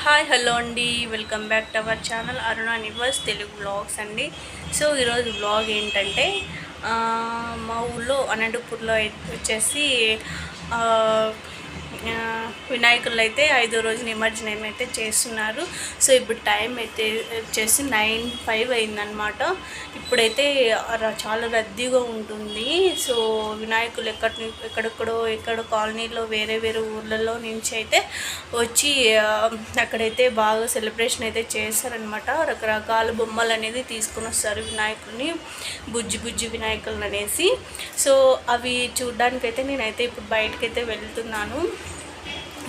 Hi hello అండి, welcome back to our channel Aruna Nivas Telugu blogs అండి. So ఈరోజు బ్లాగ్ ఏంటంటే మా ఊళ్ళో అనంతపూర్లో వచ్చేసి వినాయకులు అయితే 5వ రోజు నిమజ్జనం అయితే చేస్తున్నారు. సో ఇప్పుడు టైం అయితే వచ్చేసి 9:05 అయిందనమాట. ఇప్పుడైతే చాలా రద్దీగా ఉంటుంది. సో వినాయకులు ఎక్కడో కాలనీలో వేరే ఊర్లలో నుంచి అయితే వచ్చి అక్కడైతే బాగా సెలబ్రేషన్ అయితే చేస్తారనమాట. రకరకాల బొమ్మలు అనేది తీసుకొని వస్తారు వినాయకుడిని, బుజ్జి వినాయకులను అనేసి. సో అవి చూడ్డానికైతే నేనైతే ఇప్పుడు బయటకైతే వెళ్తున్నాను.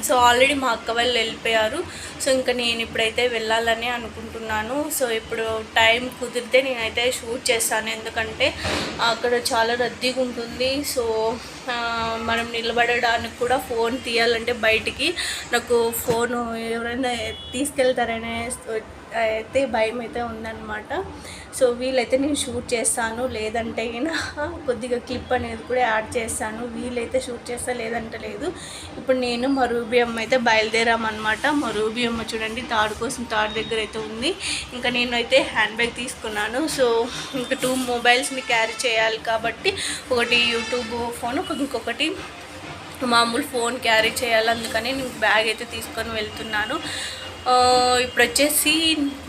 సో ఆల్రెడీ మా అక్క వాళ్ళు వెళ్ళిపోయారు. సో ఇంకా నేను ఇప్పుడైతే వెళ్ళాలని అనుకుంటున్నాను. సో ఇప్పుడు టైం కుదిరితే నేనైతే షూట్ చేస్తాను, ఎందుకంటే అక్కడ చాలా రద్దీగా ఉంటుంది. సో మనం నిలబడడానికి కూడా ఫోన్ తీయాలంటే బయటికి నాకు ఫోను ఎవరైనా తీసుకెళ్తారనే అయితే భయం అయితే ఉందన్నమాట. సో వీలైతే నేను షూట్ చేస్తాను, లేదంటే కొద్దిగా క్లిప్ అనేది కూడా యాడ్ చేస్తాను. వీలైతే షూట్ చేస్తా, లేదంటే లేదు. ఇప్పుడు నేను మా రూబీ అమ్మ అయితే బయలుదేరామన్నమాట. మా రూబీ అమ్మ చూడండి తాడు దగ్గర అయితే ఉంది. ఇంకా నేను అయితే హ్యాండ్ బ్యాగ్ తీసుకున్నాను. సో ఇంకా 2 మొబైల్స్ని క్యారీ చేయాలి కాబట్టి, ఒకటి యూట్యూబ్ ఫోన్, ఇంకొకటి మామూలు ఫోన్ క్యారీ చేయాలి. అందుకని నేను బ్యాగ్ అయితే తీసుకొని వెళ్తున్నాను. ఇప్పుడు వచ్చేసి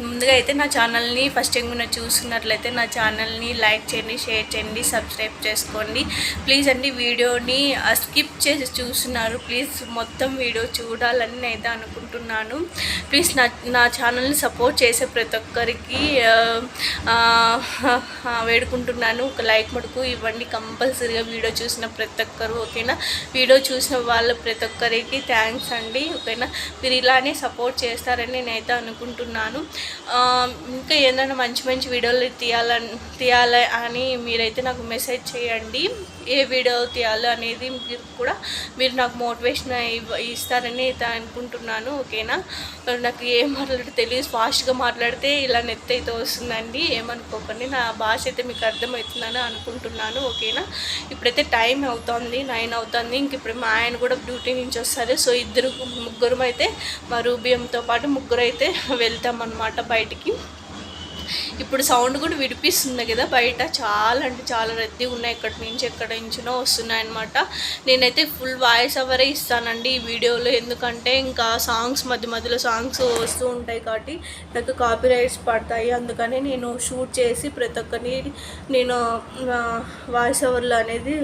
ముందుగా అయితే నా ఛానల్ని ఫస్ట్ టైం మీరు చూస్తున్నట్లయితే నా ఛానల్ని లైక్ చేయండి, షేర్ చేయండి, సబ్స్క్రైబ్ చేసుకోండి ప్లీజ్ అండి. వీడియోని స్కిప్ చేసి చూస్తున్నారు, ప్లీజ్ మొత్తం వీడియో చూడాలని నేనైతే అనుకుంటున్నాను. ప్లీజ్ నా ఛానల్ని సపోర్ట్ చేసే ప్రతి ఒక్కరికి వేడుకుంటున్నాను. ఒక లైక్ మటుకు ఇవ్వండి కంపల్సరీగా, వీడియో చూసిన ప్రతి ఒక్కరు, ఓకేనా. వీడియో చూసిన వాళ్ళ ప్రతి ఒక్కరికి థ్యాంక్స్ అండి, ఓకేనా. మీరు ఇలానే సపోర్ట్ చేస్తారని నేనైతే అనుకుంటున్నాను. ఇంకా ఏదైనా మంచి వీడియోలు తీయాలి అని మీరైతే నాకు మెసేజ్ చేయండి. ఏ వీడియో తీయాలో అనేది మీరు నాకు మోటివేషన్ ఇస్తారని అయితే అనుకుంటున్నాను, ఓకేనా. నాకు ఏం మాట్లాడితే తెలియదు, ఫాస్ట్గా మాట్లాడితే ఇలా నెత్తి అయితే వస్తుందండి, ఏమనుకోకండి. నా భాష అయితే మీకు అర్థమవుతుందని అనుకుంటున్నాను, ఓకేనా. ఇప్పుడైతే టైం అవుతుంది, 9 అవుతుంది. ఇంక ఇప్పుడు మా ఆయన కూడా డ్యూటీ నుంచి వస్తారు. సో ముగ్గురం అయితే మా రూబియంతో పాటు ముగ్గురు అయితే వెళ్తామన్నమాట బయటికి. ఇప్పుడు సౌండ్ కూడా వినిపిస్తుంది కదా బయట, చాలా అంటే చాలా రద్దీగా ఉన్నాయి. ఎక్కడి నుంచినో వస్తున్నాయన్నమాట. నేనైతే ఫుల్ వాయిస్ ఓవరే ఇస్తానండి ఈ వీడియోలో, ఎందుకంటే ఇంకా సాంగ్స్ మధ్యలో సాంగ్స్ వస్తూ ఉంటాయి కాబట్టి నాకు కాపీరైట్స్ పడతాయి. అందుకని నేను షూట్ చేసి ప్రతి ఒక్కరిని నేను వాయిస్ ఓవర్లు అనేది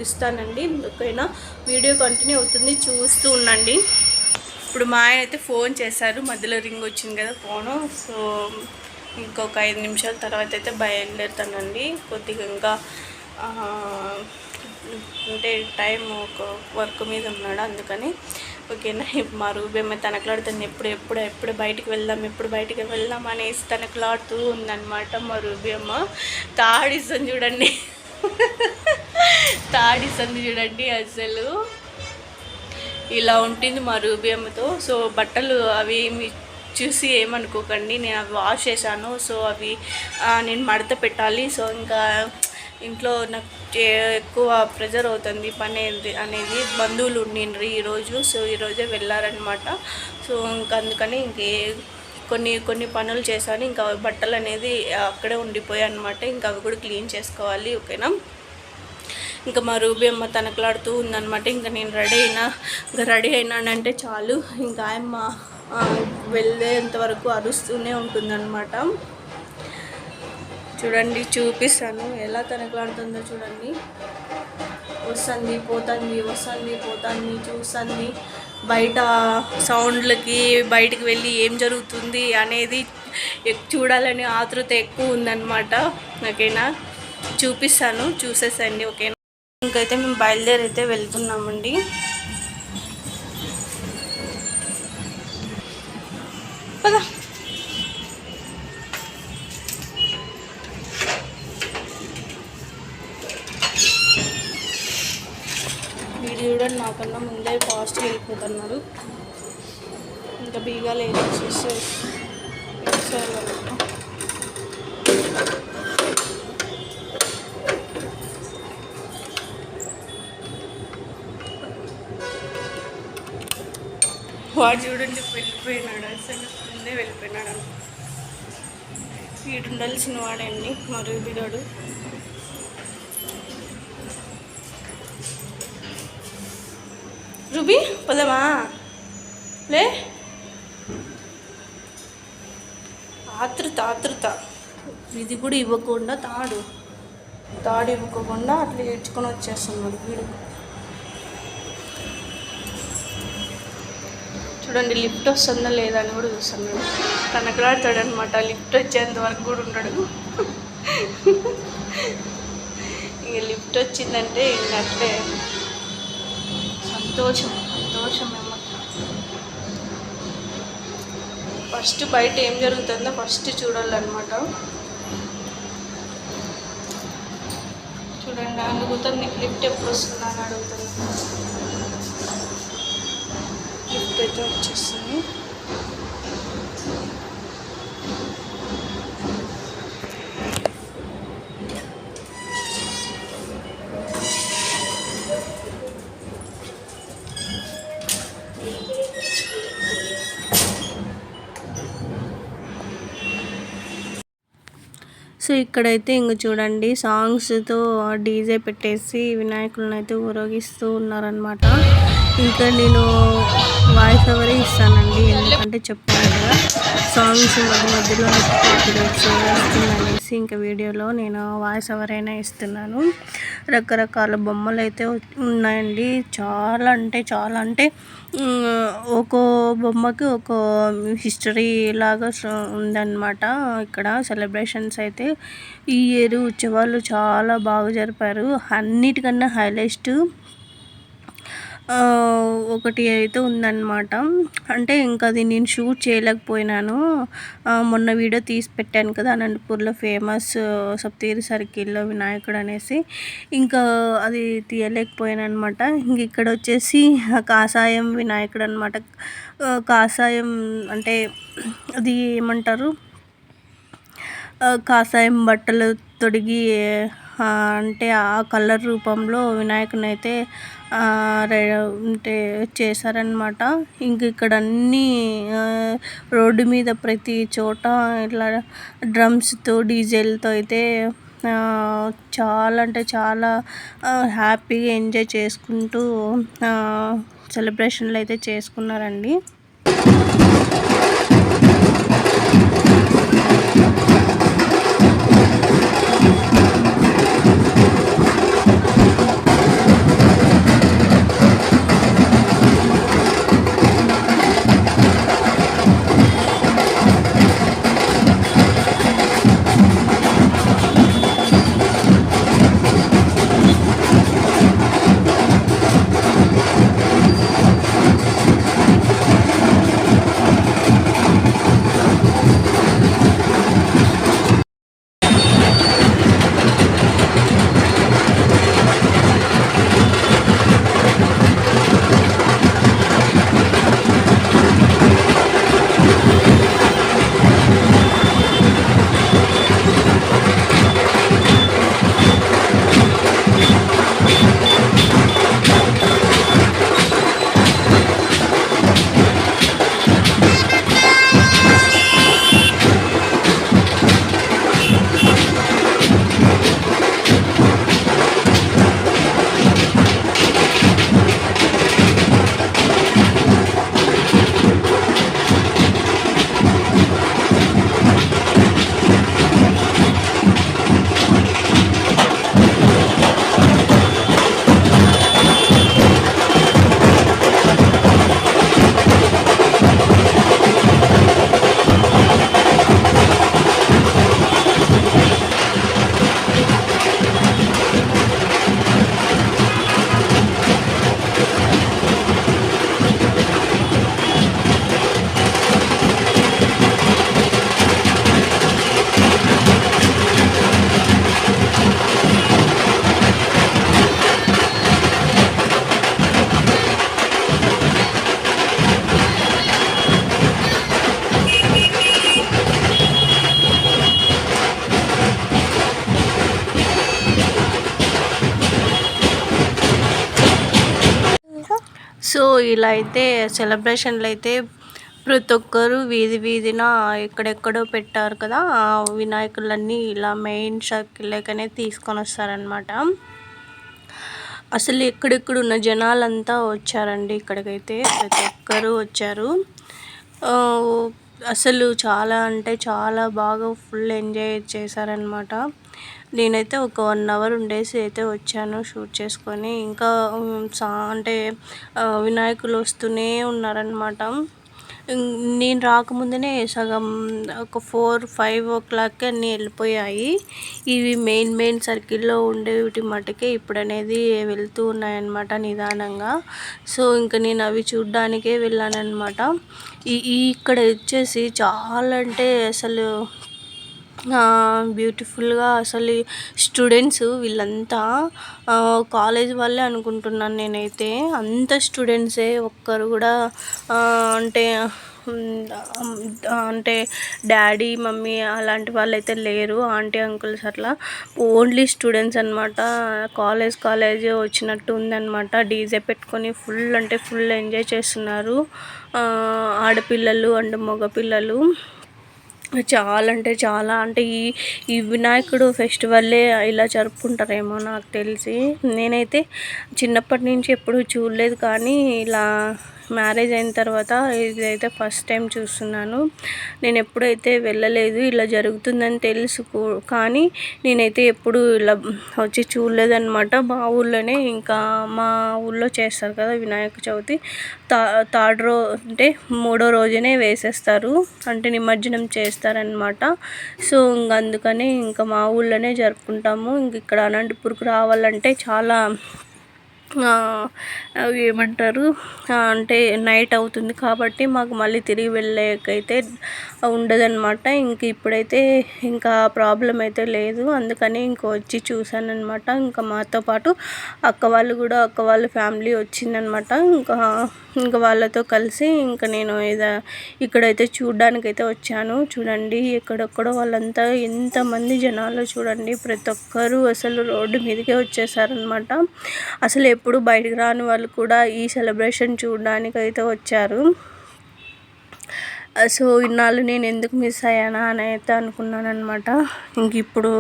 ఇస్తానండి, ఓకేనా. వీడియో కంటిన్యూ అవుతుంది, చూస్తూ ఉండండి. ఇప్పుడు మా ఆయన అయితే ఫోన్ చేశారు, మధ్యలో రింగ్ వచ్చింది కదా ఫోను. సో ఇంకొక 5 నిమిషాల తర్వాత అయితే బయలుదేరుతానండి. కొద్దిగా ఇంకా అంటే టైం ఒక వర్క్ మీద ఉన్నాడు, అందుకని, ఓకేనా. మా రూబేమ్మ తనకలాడుతుంది, ఎప్పుడు బయటికి వెళ్దాం అనేసి తనకలాడుతూ ఉందన్నమాట. మా రూబేమ్మ తాడిస్తుంది చూడండి చూడండి, అసలు ఇలా ఉంటుంది మా రూబేమ్మతో. సో బట్టలు అవి చూసి ఏమనుకోకండి, నేను అవి వాష్ చేశాను. సో అవి నేను మడత పెట్టాలి. సో ఇంకా ఇంట్లో నాకు ఎక్కువ ప్రెజర్ అవుతుంది పని అనేది. బంధువులు ఉండిండ్రు ఈరోజు, సో ఈరోజే వెళ్ళారనమాట. సో ఇంకా అందుకని కొన్ని పనులు చేశాను. ఇంకా బట్టలు అనేది అక్కడే ఉండిపోయాయి అనమాట. ఇంకా అవి కూడా క్లీన్ చేసుకోవాలి, ఓకేనా. ఇంకా మా రూబీ అమ్మ తనకలాడుతూ ఉందన్నమాట. ఇంకా నేను రెడీ అయినానంటే చాలు, ఇంకా ఆయమ్మ వెళ్ళేంత వరకు అరుస్తూనే ఉంటుందన్నమాట. చూడండి, చూపిస్తాను ఎలా తనకలాడుతుందో చూడండి. వస్తుంది పోతుంది చూస్తుంది. బయట సౌండ్లకి బయటికి వెళ్ళి ఏం జరుగుతుంది అనేది చూడాలని ఆతృత ఎక్కువ ఉందన్నమాట, ఓకేనా. చూపిస్తాను, చూసేసండి, ఓకేనా. ఇంకైతే మేము బయలుదేరైతే వెళ్తున్నామండి. పద. వీడు చూడండి నాకన్నా ముందే ఫాస్ట్గా వెళ్ళిపోతున్నాడు. ఇంకా బీగాలు వేసేసి వాడు చూడండి వెళ్ళిపోయినాడు, అసలు ముందే వెళ్ళిపోయినాడు. వీడు ఉండాల్సిన వాడండి మరి బిగాడు. రూబీ పదమా లే, ఆతృత ఇది కూడా ఇవ్వకుండా తాడు ఇవ్వకుండా అట్లా ఏడ్చుకొని వచ్చేస్తున్నాడు వీడు. చూడండి లిఫ్ట్ వస్తుందా లేదా అని కూడా చూస్తున్నాడు. కనకలాడతాడు అనమాట. లిఫ్ట్ వచ్చేంత వరకు కూడా ఉంటాడు. ఇంక లిఫ్ట్ వచ్చిందంటే ఇంక అట్లే సంతోషం ఏమో. ఫస్ట్ బయట ఏం జరుగుతుందో ఫస్ట్ చూడాలన్నమాట. చూడండి అడుగుతుంది లిఫ్ట్ ఎప్పుడు వస్తుందా అని అడుగుతుంది. లిఫ్ట్ అయితే వచ్చేస్తుంది. సో ఇక్కడైతే ఇంక చూడండి సాంగ్స్తో డీజే పెట్టేసి వినాయకులను అయితే ఊరేగిస్తూ ఉన్నారనమాట. ఇంకా నేను వాయిస్ ఓవరే ఇస్తానండి, ఎందుకంటే చెప్పాను కదా సాంగ్స్ మధ్యలో కాపీరైట్స్ వస్తుందనేసి ఇంకా వీడియోలో నేను వాయిస్ ఓవర్ అయినా ఇస్తున్నాను. రకరకాల బొమ్మలు అయితే ఉన్నాయండి. చాలా అంటే ఒక్కో బొమ్మకి ఒక హిస్టరీ లాగా ఉందన్నమాట. ఇక్కడ సెలబ్రేషన్స్ అయితే ఈ ఇయర్ ఉత్సవాలు చాలా బాగా జరిపారు. అన్నిటికన్నా హైలైట్ ఒకటి అయితే ఉందన్నమాట. అంటే ఇంకా అది నేను షూట్ చేయలేకపోయినాను. మొన్న వీడియో తీసి పెట్టాను కదా అనంతపూర్లో ఫేమస్ సప్తగిరి సర్కిల్లో వినాయకుడు అనేసి, ఇంకా అది తీయలేకపోయాను అనమాట. ఇంక ఇక్కడ వచ్చేసి కాషాయం వినాయకుడు అనమాట. కాషాయం అంటే అది ఏమంటారు, కాషాయం బట్టలు తొడిగి అంటే ఆ కలర్ రూపంలో వినాయకుని అయితే అంటే చేశారనమాట. ఇంక ఇక్కడ అన్నీ రోడ్డు మీద ప్రతి చోట ఇట్లా డ్రమ్స్తో డీజేలతో అయితే చాలా అంటే చాలా హ్యాపీగా ఎంజాయ్ చేసుకుంటూ సెలబ్రేషన్లు అయితే చేసుకున్నారండి. ఇలా అయితే సెలబ్రేషన్లు అయితే ప్రతి ఒక్కరు వీధి వీధిన ఎక్కడెక్కడో పెట్టారు కదా, ఆ వినాయకులన్నీ ఇలా మెయిన్ సర్కిల్లోకనే తీసుకొని వస్తారనమాట. అసలు ఎక్కడెక్కడున్న జనాలంతా వచ్చారండి ఇక్కడికైతే, ప్రతి ఒక్కరూ వచ్చారు. అసలు చాలా అంటే చాలా బాగా ఫుల్ ఎంజాయ్ చేశారనమాట. నేనైతే ఒక 1 అవర్ ఉండేసి అయితే వచ్చాను షూట్ చేసుకొని. ఇంకా అంటే వినాయకులు వస్తూనే ఉన్నారనమాట. నేను రాకముందునే సగం ఒక 4-5 ఓ క్లాక్కి అన్నీ వెళ్ళిపోయాయి. ఇవి మెయిన్ సర్కిల్లో ఉండేవి మటుకే ఇప్పుడు అనేది వెళ్తూ ఉన్నాయన్నమాట నిదానంగా. సో ఇంకా నేను అవి చూడ్డానికే వెళ్ళానన్నమాట. ఇక్కడ వచ్చేసి చాలా అంటే అసలు బ్యూటిఫుల్గా, అసలు స్టూడెంట్స్ వీళ్ళంతా కాలేజ్ వాళ్ళే అనుకుంటున్నాను నేనైతే. అంత స్టూడెంట్సే, ఒక్కరు కూడా అంటే అంటే డాడీ మమ్మీ అలాంటి వాళ్ళైతే లేరు, ఆంటీ అంకుల్స్ అట్లా. ఓన్లీ స్టూడెంట్స్ అనమాట. కాలేజ్ వచ్చినట్టు ఉందన్నమాట. డీజే పెట్టుకొని ఫుల్ అంటే ఫుల్ ఎంజాయ్ చేస్తున్నారు ఆడపిల్లలు అండ్ మగపిల్లలు. చాలా అంటే చాలా అంటే ఈ వినాయకుడు ఫెస్టివల్లే ఇలా జరుపుకుంటారేమో నాకు తెలిసి. నేనైతే చిన్నప్పటి నుంచి ఎప్పుడూ చూడలేదు, కానీ ఇలా మ్యారేజ్ అయిన తర్వాత ఇదైతే ఫస్ట్ టైం చూస్తున్నాను. నేను ఎప్పుడైతే వెళ్ళలేదు, ఇలా జరుగుతుందని తెలుసు కానీ నేనైతే ఎప్పుడు ఇలా వచ్చి చూడలేదన్నమాట. మా ఊళ్ళోనే ఇంకా మా ఊళ్ళో చేస్తారు కదా వినాయక చవితి, అంటే 3వ రోజునే వేసేస్తారు, అంటే నిమజ్జనం చేస్తారనమాట. సో ఇంక అందుకని ఇంకా మా ఊళ్ళోనే జరుపుకుంటాము. ఇంక ఇక్కడ అనంతపూర్కి రావాలంటే చాలా అవి ఏమంటారు అంటే నైట్ అవుతుంది కాబట్టి మాకు మళ్ళీ తిరిగి వెళ్ళేకైతే ఉండదన్నమాట. ఇంక ఇప్పుడైతే ఇంకా ప్రాబ్లం అయితే లేదు, అందుకని ఇంక వచ్చి చూశానన్నమాట. ఇంకా మాతో పాటు అక్క వాళ్ళ ఫ్యామిలీ వచ్చిందనమాట. ఇంకా వాళ్ళతో కలిసి ఇంకా నేను ఇక్కడైతే చూడ్డానికైతే వచ్చాను. చూడండి ఎక్కడెక్కడో వాళ్ళంతా ఎంతమంది జనాలు చూడండి, ప్రతి ఒక్కరూ అసలు రోడ్డు మీదకే వచ్చేసారనమాట. అసలు ఎప్పుడు బయటికి రాని వాళ్ళు కూడా ఈ సెలబ్రేషన్ చూడడానికి అయితే వచ్చారు. సో ఇన్నాళ్ళు నేను ఎందుకు మిస్ అయ్యానా అని అయితే అనుకున్నాను అనమాట. ఇంక ఇప్పుడు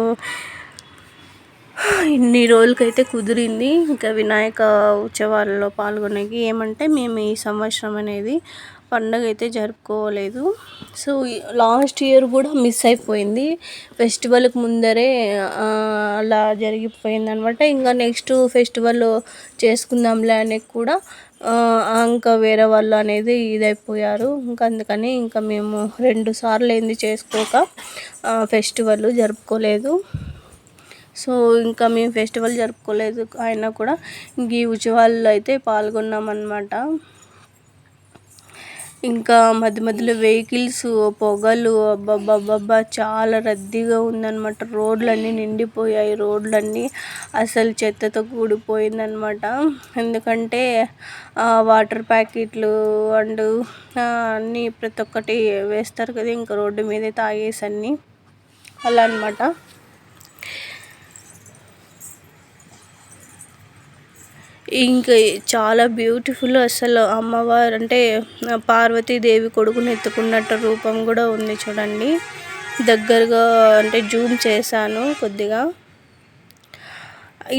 ఇన్ని రోజులకైతే కుదిరింది ఇంకా వినాయక ఉత్సవాలలో పాల్గొనేకి. ఏమంటే మేము ఈ సంవత్సరం అనేది పండగ అయితే జరుపుకోలేదు. సో లాస్ట్ ఇయర్ కూడా మిస్ అయిపోయింది, ఫెస్టివల్కి ముందరే అలా జరిగిపోయిందనమాట. ఇంకా నెక్స్ట్ ఫెస్టివల్ చేసుకుందాంలే అని కూడా ఇంకా వేరే వాళ్ళు అనేది ఇదైపోయారు. ఇంకా అందుకని ఇంకా మేము 2 సార్లు ఏంది చేసుకోక ఫెస్టివల్ జరుపుకోలేదు. సో ఇంకా మేము ఫెస్టివల్ జరుపుకోలేదు అయినా కూడా ఇంక ఈ ఉత్సవాల్లో అయితే పాల్గొన్నామన్నమాట. ఇంకా మధ్యలో వెహికల్స్, పొగలు, అబ్బబ్బబ్బబ్బా చాలా రద్దీగా ఉందన్నమాట. రోడ్లన్నీ నిండిపోయాయి, రోడ్లన్నీ అసలు చెత్తతో కూడిపోయిందనమాట. ఎందుకంటే వాటర్ ప్యాకెట్లు అండ్ అన్నీ ప్రతి ఒక్కటి వేస్తారు కదా ఇంకా రోడ్డు మీదే తాగేసి అన్నీ అలా అనమాట. ఇంకా చాలా బ్యూటిఫుల్, అసలు అమ్మవారు అంటే పార్వతీదేవి కొడుకుని ఎత్తుకున్నట్టు రూపం కూడా ఉంది చూడండి. దగ్గరగా అంటే జూమ్ చేశాను కొద్దిగా.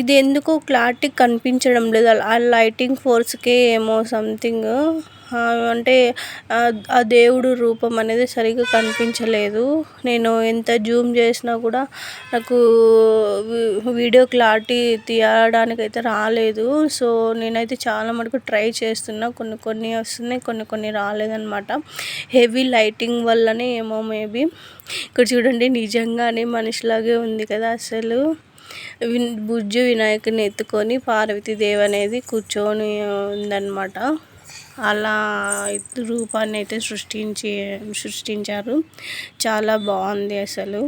ఇది ఎందుకో క్లారిటీ కనిపించడం లేదు, ఆ లైటింగ్ ఫోర్స్కే ఏమో సంథింగ్ అంటే ఆ దేవుడు రూపం అనేది సరిగ్గా కనిపించలేదు. నేను ఎంత జూమ్ చేసినా కూడా నాకు వీడియో క్లారిటీ తీయడానికైతే రాలేదు. సో నేనైతే చాలా మటుకు ట్రై చేస్తున్నా, కొన్ని వస్తున్నాయి, కొన్ని రాలేదన్నమాట. హెవీ లైటింగ్ వల్లనే ఏమో మేబీ. ఇక్కడ చూడండి నిజంగానే మనిషిలాగే ఉంది కదా అసలు. బుజ్జు వినాయకుని ఎత్తుకొని పార్వతీదేవి అనేది కూర్చొని ఉందన్నమాట. అలా రూపాన్ని అయితే సృష్టించారు. చాలా బాగుంది అసలు.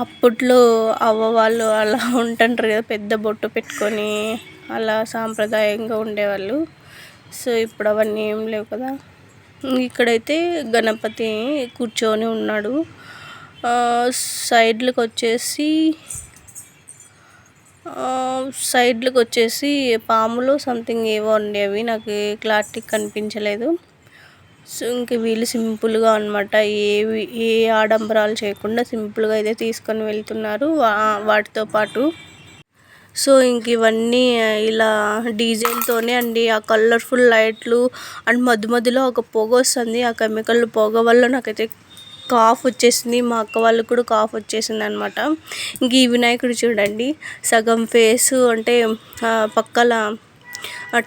అప్పట్లో వాళ్ళు అలా ఉంటుంటారు కదా, పెద్ద బొట్టు పెట్టుకొని అలా సాంప్రదాయంగా ఉండేవాళ్ళు. సో ఇప్పుడు అవన్నీ ఏం లేవు కదా. ఇక్కడైతే గణపతి కూర్చొని ఉన్నాడు. సైడ్లకు వచ్చేసి సైడ్లకు వచ్చేసి పాములు సంథింగ్ ఏవో ఉండేవి, నాకు క్లారిటీ కనిపించలేదు. సో ఇంక వీళ్ళు సింపుల్గా అనమాట, ఏ ఆడంబరాలు చేయకుండా సింపుల్గా అయితే తీసుకొని వెళ్తున్నారు వాటితో పాటు. సో ఇంక ఇవన్నీ ఇలా డీజిల్తోనే అండి, ఆ కలర్ఫుల్ లైట్లు అండ్ మధ్యలో ఒక పొగ వస్తుంది. ఆ కెమికల్ పొగ వల్ల నాకైతే కాఫ్ వచ్చేసింది, మా అక్క వాళ్ళకు కూడా కాఫ్ వచ్చేసింది అనమాట. ఇంక ఈ వినాయకుడు చూడండి, సగం ఫేసు అంటే పక్కల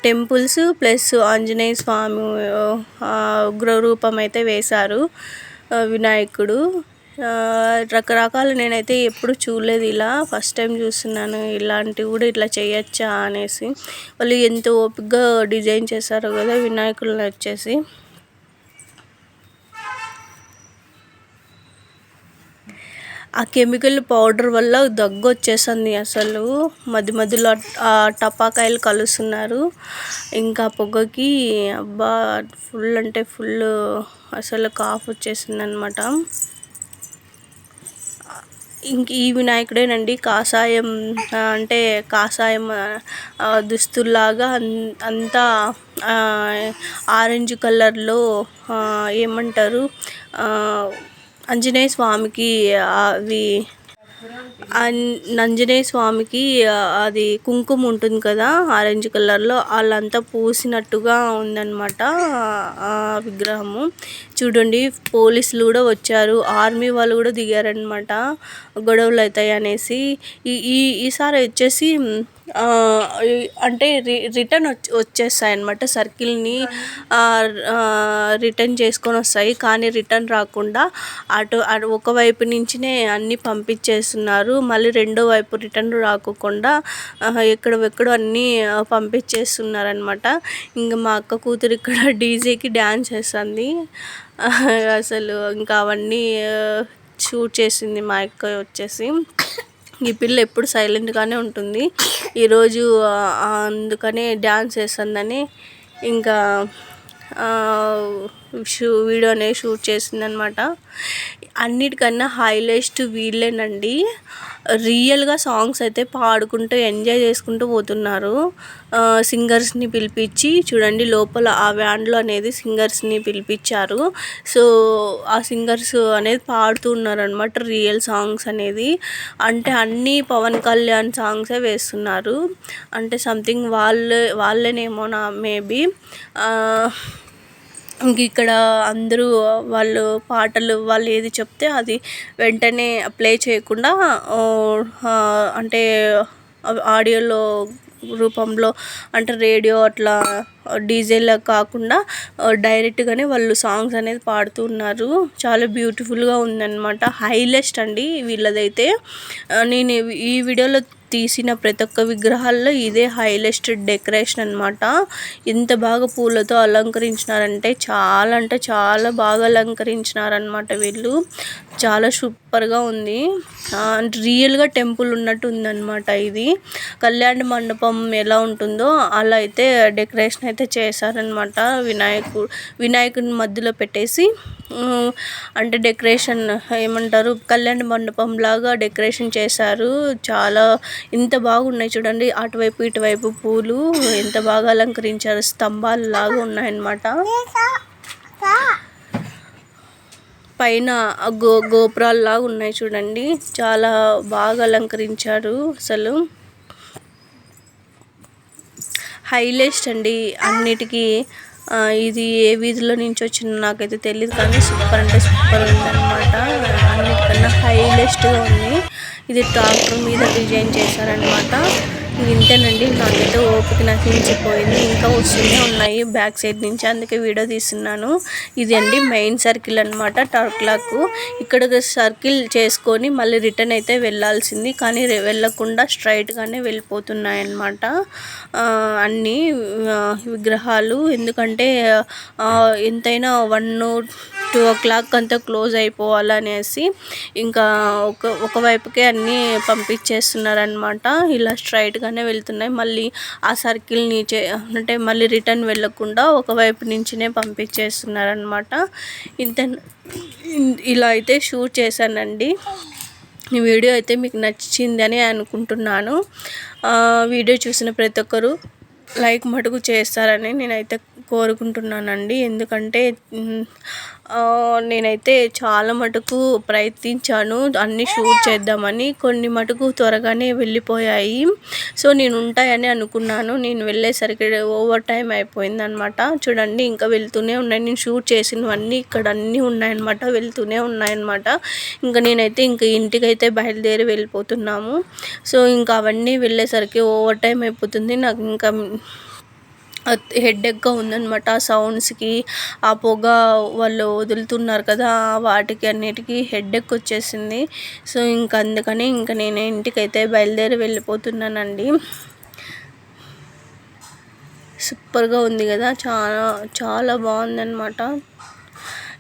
టెంపుల్స్ ప్లస్ ఆంజనేయ స్వామి ఉగ్రరూపం అయితే వేశారు వినాయకుడు. రకరకాలు నేనైతే ఎప్పుడు చూడలేదు, ఇలా ఫస్ట్ టైం చూస్తున్నాను. ఇలాంటివి కూడా ఇట్లా చేయొచ్చా అనేసి, వాళ్ళు ఎంతో ఓపికగా డిజైన్ చేశారు కదా వినాయకులను వచ్చేసి. ఆ కెమికల్ పౌడర్ వల్ల దగ్గు వచ్చేస్తుంది అసలు, మధ్యలో ఆ టపాకాయలు కలుస్తున్నారు. ఇంకా పొగకి అబ్బా ఫుల్ అంటే ఫుల్ అసలు కాఫ్ వచ్చేసింది అనమాట. ఇంక ఈ వినాయకుడేనండి కాషాయం, అంటే కాషాయం దుస్తుల్లాగా అంతా ఆరెంజ్ కలర్లో ఏమంటారు ఆంజనేయ స్వామికి అవి ఆంజనేయ స్వామికి అది కుంకుమ ఉంటుంది కదా ఆరెంజ్ కలర్లో, వాళ్ళంతా పూసినట్టుగా ఉందన్నమాట ఆ విగ్రహము. చూడండి పోలీసులు కూడా వచ్చారు, ఆర్మీ వాళ్ళు కూడా దిగారనమాట గొడవలు అవుతాయి అనేసి. ఈసారి వచ్చేసి అంటే రిటర్న్ వచ్చేస్తాయి అన్నమాట, సర్కిల్ని రిటర్న్ చేసుకొని వస్తాయి. కానీ రిటర్న్ రాకుండా అటు ఒకవైపు నుంచినే అన్నీ పంపించేస్తున్నారు, మళ్ళీ రెండో వైపు రిటర్న్ రాకుండా ఎక్కడెక్కడో అన్నీ పంపించేస్తున్నారనమాట. ఇంకా మా అక్క కూతురు ఇక్కడ డీజేకి డ్యాన్స్ చేస్తుంది అసలు. ఇంకా అవన్నీ షూట్ చేసింది మా అక్క వచ్చేసి. ఈ పిల్ల ఎప్పుడు సైలెంట్గానే ఉంటుంది, ఈరోజు అందుకనే డ్యాన్స్ చేస్తుందని ఇంకా వీడియో అనేది షూట్ చేసిందనమాట. అన్నిటికన్నా హైలైట్ వీళ్ళేనండి, రియల్గా సాంగ్స్ అయితే పాడుకుంటూ ఎంజాయ్ చేసుకుంటూ పోతున్నారు. సింగర్స్ని పిలిపించి చూడండి, లోపల ఆ వ్యాన్లో అనేది సింగర్స్ని పిలిపించారు. సో ఆ సింగర్స్ అనేది పాడుతూ ఉన్నారనమాట రియల్ సాంగ్స్ అనేది. అంటే అన్నీ పవన్ కళ్యాణ్ సాంగ్సే వేస్తున్నారు, అంటే సంథింగ్ వాళ్ళేనేమో మేబీ. ఇంక ఇక్కడ అందరూ వాళ్ళు ఏది చెప్తే అది వెంటనే ప్లే చేయకుండా అంటే ఆడియోలో రూపంలో, అంటే రేడియో అట్లా డీజేలా కాకుండా డైరెక్ట్గానే వాళ్ళు సాంగ్స్ అనేది పాడుతున్నారు. చాలా బ్యూటిఫుల్గా ఉందన్నమాట, హైలైట్ అండి వీళ్ళదైతే. నేను ఈ వీడియోలో తీసిన ప్రతి ఒక్క విగ్రహాల్లో ఇదే హైలైట్ డెకరేషన్ అనమాట. ఎంత బాగా పూలతో అలంకరించినారంటే చాలా బాగా అలంకరించినారనమాట వీళ్ళు. చాలా సూపర్గా ఉంది, రియల్గా టెంపుల్ ఉన్నట్టు ఉందన్నమాట. ఇది కళ్యాణ మండపం ఎలా ఉంటుందో అలా అయితే డెకరేషన్ అయితే చేశారనమాట. వినాయకుని మధ్యలో పెట్టేసి, అంటే డెకరేషన్ ఏమంటారు కళ్యాణ మండపం లాగా డెకరేషన్ చేశారు. చాలా ఎంత బాగున్నాయి చూడండి, అటువైపు ఇటువైపు పూలు ఎంత బాగా అలంకరించారు, స్తంభాలు లాగా ఉన్నాయన్నమాట. పైన గోపురాలు లాగా ఉన్నాయి చూడండి, చాలా బాగా అలంకరించారు అసలు. హైలైట్ అండి అన్నిటికీ. ఇది ఏ వీధిలో నుంచి వచ్చిందో నాకైతే తెలియదు, కానీ సూపర్ అంటే సూపర్ ఉందన్నమాట. అన్నిటికన్నా హైలైట్గా ఉంది. ఇది ట్రాక్టర్ మీద డిజైన్ చేశారనమాట. ఇంతేనండి, నాకైతే ఓపిక నశించిపోయింది, ఇంకా వస్తూనే ఉన్నాయి బ్యాక్ సైడ్ నుంచి, అందుకే వీడియో తీస్తున్నాను. ఇది అండి మెయిన్ సర్కిల్ అనమాట, టర్క్లాక్. ఇక్కడ సర్కిల్ చేసుకొని మళ్ళీ రిటర్న్ అయితే వెళ్ళాల్సింది, కానీ వెళ్ళకుండా స్ట్రైట్గానే వెళ్ళిపోతున్నాయి అన్నమాట అన్నీ విగ్రహాలు. ఎందుకంటే ఎంతైనా 1-2 o'clock అంతా క్లోజ్ అయిపోవాలనేసి ఇంకా ఒకవైపుకే అన్నీ పంపించేస్తున్నారనమాట. ఇలా స్ట్రైట్గానే వెళ్తున్నాయి, మళ్ళీ ఆ సర్కిల్ని అంటే మళ్ళీ రిటర్న్ వెళ్ళకుండా ఒకవైపు నుంచినే పంపించేస్తున్నారనమాట. ఇలా అయితే షూట్ చేశానండి. ఈ వీడియో అయితే మీకు నచ్చిందని అనుకుంటున్నాను. వీడియో చూసిన ప్రతి ఒక్కరు లైక్ మటుకు చేస్తారని నేనైతే కోరుకుంటున్నానండి. ఎందుకంటే నేనైతే చాలా మటుకు ప్రయత్నించాను అన్నీ షూట్ చేద్దామని. కొన్ని మటుకు త్వరగానే వెళ్ళిపోయాయి. సో నేను ఉంటాయని అనుకున్నాను. నేను వెళ్ళేసరికి ఓవర్ టైం అయిపోయిందనమాట. చూడండి ఇంకా వెళ్తూనే ఉన్నాయి. నేను షూట్ చేసినవన్నీ ఇక్కడ అన్నీ ఉన్నాయన్నమాట, వెళ్తూనే ఉన్నాయన్నమాట. ఇంకా నేనైతే ఇంక ఇంటికైతే బయలుదేరి వెళ్ళిపోతున్నాము. సో ఇంకా అవన్నీ వెళ్ళేసరికి ఓవర్ టైం అయిపోతుంది. నాకు ఇంకా హెడేక్గా ఉందన్నమాట. ఆ సౌండ్స్కి, ఆ పొగ వాళ్ళు వదులుతున్నారు కదా, వాటికి అన్నిటికీ హెడేక్ వచ్చేసింది. సో ఇంకా అందుకని ఇంకా నేను ఇంటికైతే బయలుదేరి వెళ్ళిపోతున్నానండి. సూపర్గా ఉంది కదా, చాలా చాలా బాగుందన్నమాట.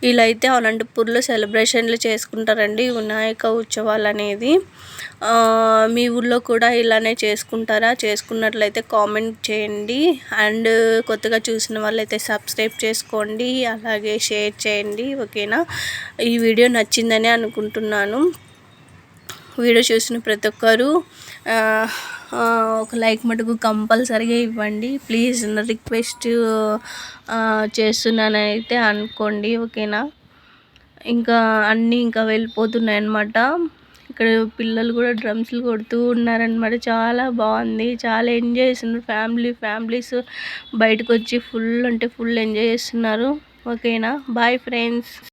ఇలా అయితే అనంతపూర్లో సెలబ్రేషన్లు చేసుకుంటారండి వినాయక ఉత్సవాలు అనేది. మీ ఊళ్ళో కూడా ఇలానే చేసుకుంటారా? చేసుకున్నట్లయితే కామెంట్ చేయండి. అండ్ కొత్తగా చూసిన వాళ్ళైతే సబ్స్క్రైబ్ చేసుకోండి, అలాగే షేర్ చేయండి. ఓకేనా? ఈ వీడియో నచ్చిందని అనుకుంటున్నాను. వీడియో చూసిన ప్రతి ఒక్కరు ఒక లైక్ మటుకు కంపల్సరీగా ఇవ్వండి ప్లీజ్. రిక్వెస్ట్ చేస్తున్నానైతే అనుకోండి. ఓకేనా? ఇంకా అన్నీ ఇంకా వెళ్ళిపోతున్నాయి అన్నమాట. ఇక్కడ పిల్లలు కూడా డ్రమ్స్లు కొడుతూ ఉన్నారనమాట. చాలా బాగుంది, చాలా ఎంజాయ్ చేస్తున్నారు. ఫ్యామిలీస్ బయటకు వచ్చి ఫుల్ అంటే ఫుల్ ఎంజాయ్ చేస్తున్నారు. ఓకేనా? Bye friends.